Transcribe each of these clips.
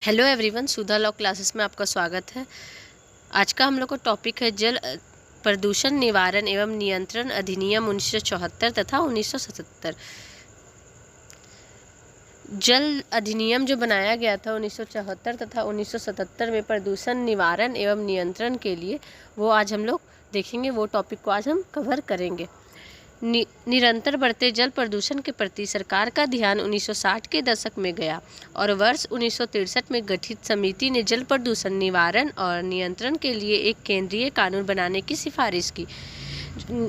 Hello everyone, सुधा law classes में आपका स्वागत है। आज का हम लोग का टॉपिक है जल प्रदूषण निवारण एवं नियंत्रण अधिनियम 1974 तथा 1977। जल अधिनियम जो बनाया गया था 1974 तथा 1977 में प्रदूषण निवारण एवं नियंत्रण के लिए, वो आज हम लोग देखेंगे। वो टॉपिक को आज हम कवर करेंगे। निरंतर बढ़ते जल प्रदूषण के प्रति सरकार का ध्यान 1960 के दशक में गया और वर्ष 1963 में गठित समिति ने जल प्रदूषण निवारण और नियंत्रण के लिए एक केंद्रीय कानून बनाने की सिफारिश की।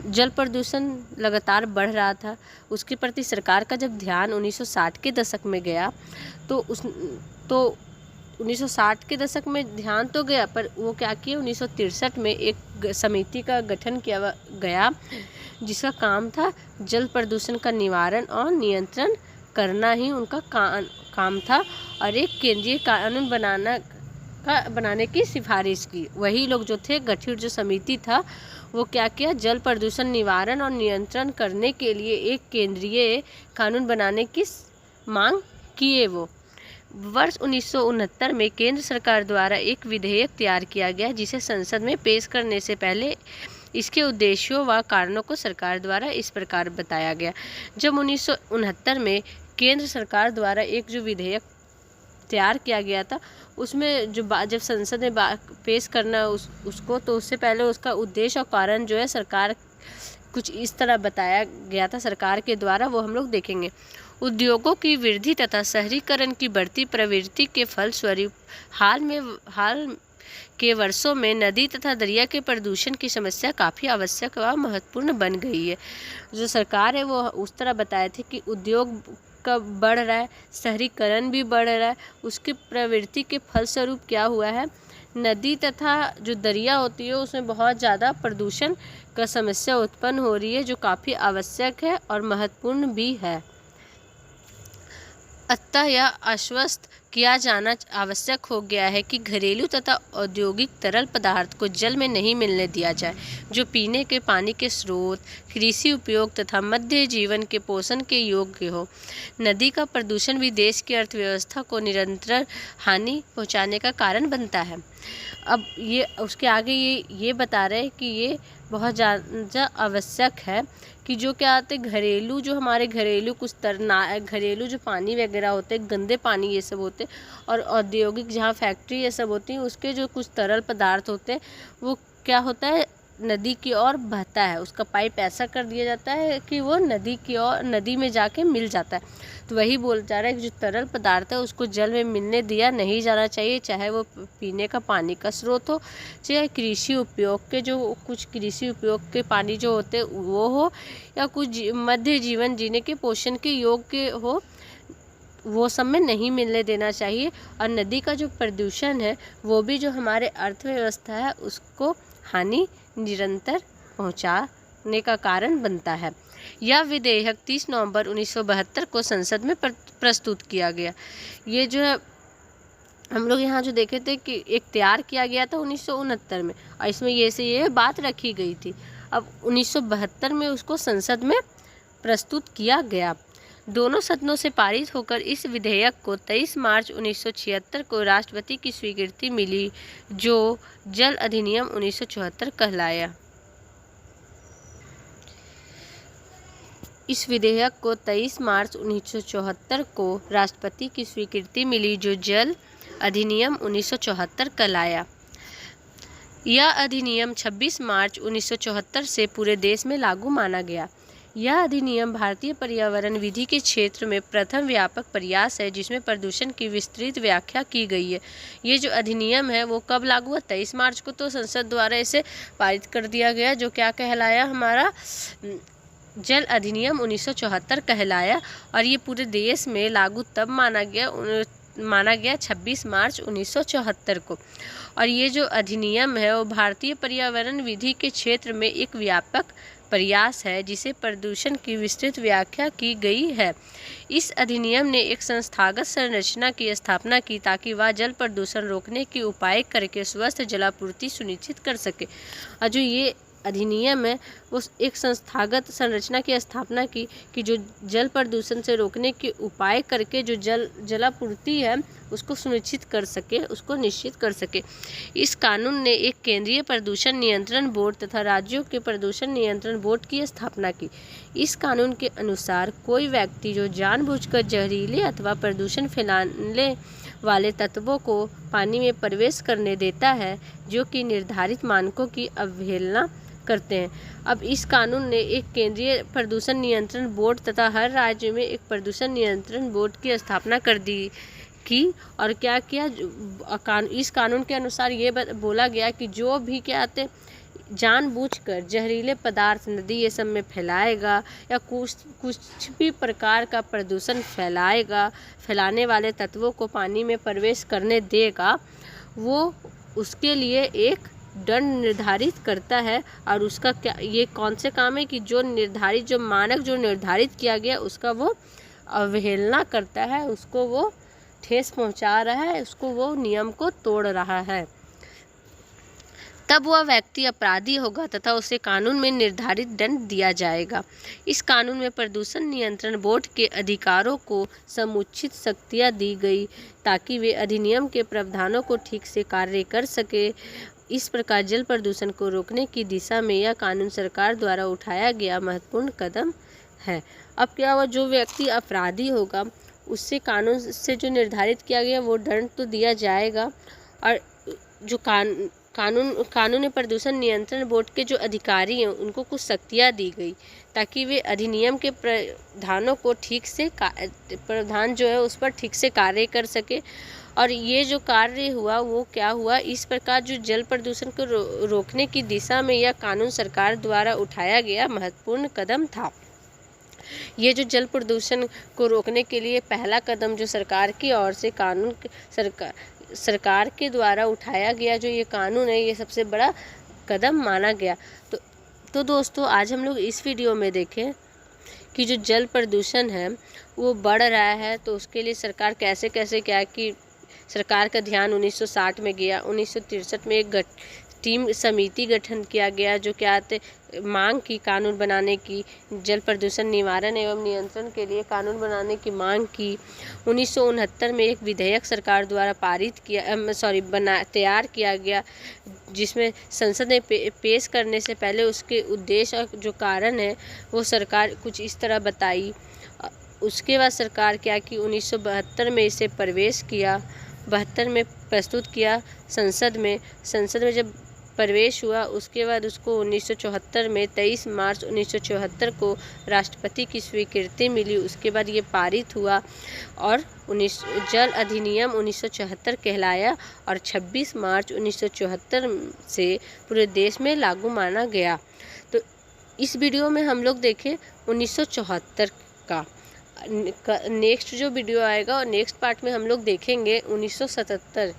जल प्रदूषण लगातार बढ़ रहा था, उसके प्रति सरकार का जब ध्यान 1960 के दशक में गया तो 1960 के दशक में ध्यान तो गया, पर वो क्या किया, 1963 में एक समिति का गठन किया गया जिसका काम था जल प्रदूषण का निवारण और नियंत्रण करना ही उनका काम था, और एक केंद्रीय कानून बनाने की सिफारिश की। वही लोग जो थे, गठित जो समिति था, वो क्या किया, जल प्रदूषण निवारण और नियंत्रण करने के लिए एक केंद्रीय कानून बनाने की मांग किए। वो वर्ष 1969 में केंद्र सरकार द्वारा एक विधेयक तैयार किया गया, जिसे संसद में पेश करने से पहले इसके उद्देश्यों व कारणों को सरकार द्वारा इस प्रकार बताया गया। जब 1969 में केंद्र सरकार द्वारा एक जो विधेयक तैयार किया गया था, उसमें जब संसद में पेश करना उसको, तो उससे पहले उसका उद्देश्य और कारण जो है सरकार कुछ इस तरह बताया गया था सरकार के द्वारा, वो हम लोग देखेंगे। उद्योगों की वृद्धि तथा शहरीकरण की बढ़ती प्रवृत्ति के फलस्वरूप हाल के वर्षों में नदी तथा दरिया के प्रदूषण की समस्या काफ़ी आवश्यक व महत्वपूर्ण बन गई है। जो सरकार है वो उस तरह बताए थे कि उद्योग का बढ़ रहा है, शहरीकरण भी बढ़ रहा है, उसकी प्रवृत्ति के फलस्वरूप क्या हुआ है, नदी तथा जो दरिया होती है उसमें बहुत ज़्यादा प्रदूषण का समस्या उत्पन्न हो रही है, जो काफ़ी आवश्यक है और महत्वपूर्ण भी है। अतः यह आश्वस्त किया जाना आवश्यक हो गया है कि घरेलू तथा औद्योगिक तरल पदार्थ को जल में नहीं मिलने दिया जाए, जो पीने के पानी के स्रोत, कृषि उपयोग तथा मध्य जीवन के पोषण के योग्य हो। नदी का प्रदूषण भी देश की अर्थव्यवस्था को निरंतर हानि पहुंचाने का कारण बनता है। अब ये उसके आगे ये बता रहे हैं कि ये बहुत ज़्यादा आवश्यक है कि जो क्या आते घरेलू, जो हमारे घरेलू कुछ घरेलू जो पानी वगैरह होते, गंदे पानी ये सब होते, और औद्योगिक जहाँ फैक्ट्री ये सब होती हैं, उसके जो कुछ तरल पदार्थ होते हैं, वो क्या होता है, नदी की ओर बहता है। उसका पाइप ऐसा कर दिया जाता है कि वो नदी में जाके मिल जाता है। तो वही बोल जा रहा है कि जो तरल पदार्थ है उसको जल में मिलने दिया नहीं जाना चाहिए, चाहे वो पीने का पानी का स्रोत हो, चाहे कृषि उपयोग के पानी जो होते वो हो, या कुछ मध्य जीवन जीने के पोषण के योग्य हो, वो सब में नहीं मिलने देना चाहिए। और नदी का जो प्रदूषण है वो भी जो हमारे अर्थव्यवस्था है उसको हानि निरंतर पहुंचाने का कारण बनता है। यह विधेयक 30 नवंबर 1972 को संसद में प्रस्तुत किया गया। ये जो है हम लोग यहाँ जो देखे थे कि एक तैयार किया गया था 1969 में, और इसमें ये बात रखी गई थी। अब 1972 में उसको संसद में प्रस्तुत किया गया। दोनों सदनों से पारित होकर इस विधेयक को 23 मार्च 1976 को राष्ट्रपति की स्वीकृति मिली, जो जल अधिनियम 1974 कहलाया। इस विधेयक को 23 मार्च 1974 को राष्ट्रपति की स्वीकृति मिली, जो जल अधिनियम 1974 कहलाया। यह अधिनियम 26 मार्च 1974 से पूरे देश में लागू माना गया। यह अधिनियम भारतीय पर्यावरण विधि के क्षेत्र में प्रथम व्यापक प्रयास है जिसमें प्रदूषण की विस्तृत व्याख्या की गई है। ये जो अधिनियम है वो कब लागू हुआ, 23 मार्च को तो संसद द्वारा इसे पारित कर दिया गया, जो क्या कहलाया, हमारा जल अधिनियम 1974 कहलाया। और ये पूरे देश में लागू तब माना गया 26 मार्च 1974 को। और ये जो अधिनियम है वो भारतीय पर्यावरण विधि के क्षेत्र में एक व्यापक प्रयास है जिसे प्रदूषण की विस्तृत व्याख्या की गई है। इस अधिनियम ने एक संस्थागत संरचना की स्थापना की ताकि वह जल प्रदूषण रोकने के उपाय करके स्वस्थ जलापूर्ति सुनिश्चित कर सके। और जो ये अधिनियम में उस एक संस्थागत संरचना की स्थापना की कि जो जल प्रदूषण से रोकने के उपाय करके जो जलापूर्ति है उसको सुनिश्चित कर सके, उसको निश्चित कर सके। इस कानून ने एक केंद्रीय प्रदूषण नियंत्रण बोर्ड तथा राज्यों के प्रदूषण नियंत्रण बोर्ड की स्थापना की। इस कानून के अनुसार कोई व्यक्ति जो जानबूझकर जहरीले अथवा प्रदूषण फैलाने वाले तत्वों को पानी में प्रवेश करने देता है जो कि निर्धारित मानकों की अवहेलना करते हैं। अब इस कानून ने एक केंद्रीय प्रदूषण नियंत्रण बोर्ड तथा हर राज्य में एक प्रदूषण नियंत्रण बोर्ड की स्थापना कर दी की और क्या किया, इस कानून के अनुसार ये बोला गया कि जो भी क्या आते जानबूझकर जहरीले पदार्थ नदी ये सब में फैलाएगा या कुछ भी प्रकार का प्रदूषण फैलाने वाले तत्वों को पानी में प्रवेश करने देगा, वो उसके लिए एक दंड निर्धारित करता है। और उसका क्या, ये कौन से काम है कि जो मानक जो निर्धारित किया गया उसका वो अवहेलना करता है, उसको वो ठेस पहुंचा रहा है, उसको वो नियम को तोड़ रहा है, तब वह व्यक्ति अपराधी होगा तथा उसे कानून में निर्धारित दंड दिया जाएगा। इस कानून में प्रदूषण नियंत्रण बोर्ड के अधिकारों को समुचित शक्तियाँ दी गई ताकि वे अधिनियम के प्रावधानों को ठीक से कार्य कर सके। इस प्रकार जल प्रदूषण को रोकने की दिशा में यह कानून सरकार द्वारा उठाया गया महत्वपूर्ण कदम है। अब क्या हुआ, जो व्यक्ति अपराधी होगा उससे कानून से जो निर्धारित किया गया वो दंड तो दिया जाएगा, और जो कानून प्रदूषण नियंत्रण बोर्ड के जो अधिकारी हैं उनको कुछ शक्तियाँ दी गई ताकि वे अधिनियम के प्रावधानों को ठीक से प्रावधान जो है उस पर ठीक से कार्य कर सके। और ये जो कार्य हुआ वो क्या हुआ, इस प्रकार जो जल प्रदूषण को रोकने की दिशा में यह कानून सरकार द्वारा उठाया गया महत्वपूर्ण कदम था। ये जो जल प्रदूषण को रोकने के लिए पहला कदम जो सरकार की ओर से सरकार के द्वारा उठाया गया जो ये कानून है, ये सबसे बड़ा कदम माना गया। तो दोस्तों आज हम लोग इस वीडियो में देखें कि जो जल प्रदूषण है वो बढ़ रहा है, तो उसके लिए सरकार कैसे कैसे क्या कि सरकार का ध्यान 1960 में गया। 1963 में एक समिति गठन किया गया जो क्या आते मांग की कानून बनाने की, जल प्रदूषण निवारण एवं नियंत्रण के लिए कानून बनाने की मांग की। 1969 में एक विधेयक सरकार द्वारा तैयार किया गया जिसमें संसद में पेश करने से पहले उसके उद्देश्य और जो कारण है वो सरकार कुछ इस तरह बताई। उसके बाद सरकार क्या कि 1972 में इसे प्रवेश किया, 72 में प्रस्तुत किया संसद में जब प्रवेश हुआ उसके बाद उसको 1974 में 23 मार्च 1974 को राष्ट्रपति की स्वीकृति मिली। उसके बाद ये पारित हुआ और जल अधिनियम 1974 कहलाया और 26 मार्च 1974 से पूरे देश में लागू माना गया। तो इस वीडियो में हम लोग देखें 1974 का। नेक्स्ट जो वीडियो आएगा और नेक्स्ट पार्ट में हम लोग देखेंगे 1977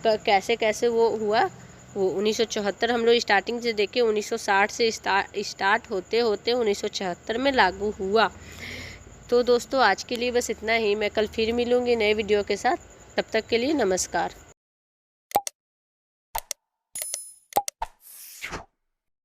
का कैसे कैसे वो हुआ। वो 1974 हम लोग स्टार्टिंग से देखे, 1960 से स्टार्ट होते होते 1974 में लागू हुआ। तो दोस्तों आज के लिए बस इतना ही। मैं कल फिर मिलूँगी नए वीडियो के साथ, तब तक के लिए नमस्कार।